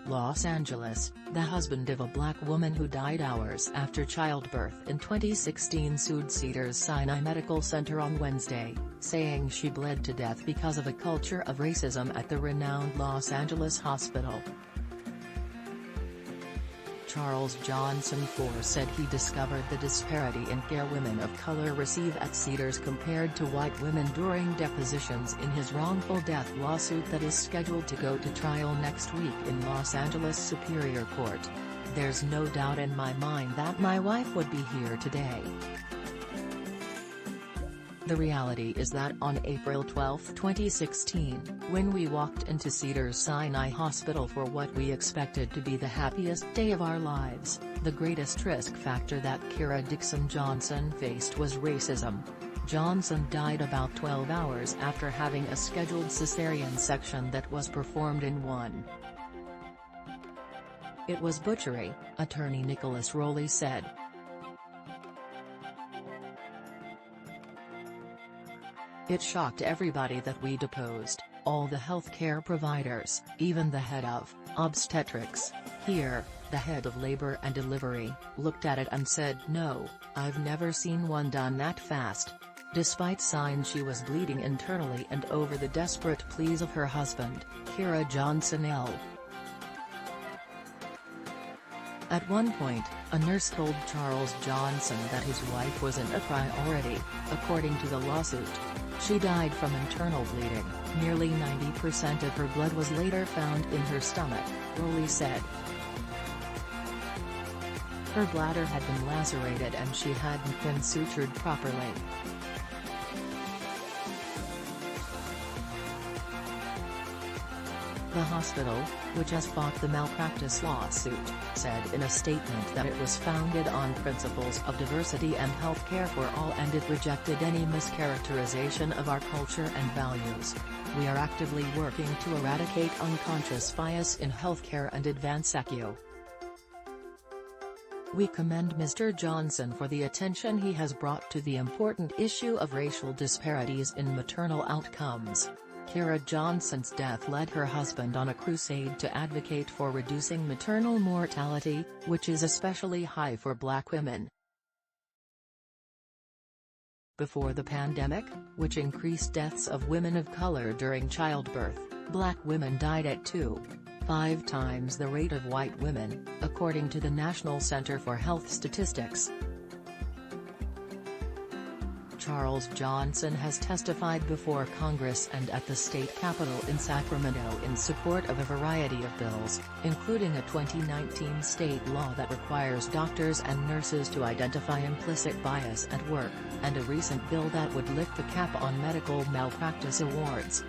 Los Angeles, the husband of a black woman who died hours after childbirth in 2016 sued Cedars-Sinai Medical Center on Wednesday, saying she bled to death because of a culture of racism at the renowned Los Angeles hospital. Charles Johnson IV said he discovered the disparity in care women of color receive at Cedars compared to white women during depositions in his wrongful death lawsuit that is scheduled to go to trial next week in Los Angeles Superior Court. "There's no doubt in my mind that my wife would be here today. The reality is that on April 12, 2016, when we walked into Cedars-Sinai Hospital for what we expected to be the happiest day of our lives, the greatest risk factor that Kira Dixon Johnson faced was racism." Johnson died about 12 hours after having a scheduled cesarean section that was performed in one. "It was butchery," attorney Nicholas Rowley said. "It shocked everybody that we deposed, all the healthcare providers, even the head of obstetrics here, the head of labor and delivery, looked at it and said, 'No, I've never seen one done that fast.'" Despite signs she was bleeding internally and over the desperate pleas of her husband, Kira Johnson L. At one point, a nurse told Charles Johnson that his wife wasn't a priority, according to the lawsuit. She died from internal bleeding, nearly 90% of her blood was later found in her stomach, Rowley said. Her bladder had been lacerated and she hadn't been sutured properly. The hospital, which has fought the malpractice lawsuit, said in a statement that it was founded on principles of diversity and healthcare for all and it rejected any mischaracterization of our culture and values. "We are actively working to eradicate unconscious bias in healthcare and advance EQU. We commend Mr. Johnson for the attention he has brought to the important issue of racial disparities in maternal outcomes." Kira Johnson's death led her husband on a crusade to advocate for reducing maternal mortality, which is especially high for black women. Before the pandemic, which increased deaths of women of color during childbirth, black women died at 2.5 times the rate of white women, according to the National Center for Health Statistics. Charles Johnson has testified before Congress and at the state capitol in Sacramento in support of a variety of bills, including a 2019 state law that requires doctors and nurses to identify implicit bias at work, and a recent bill that would lift the cap on medical malpractice awards.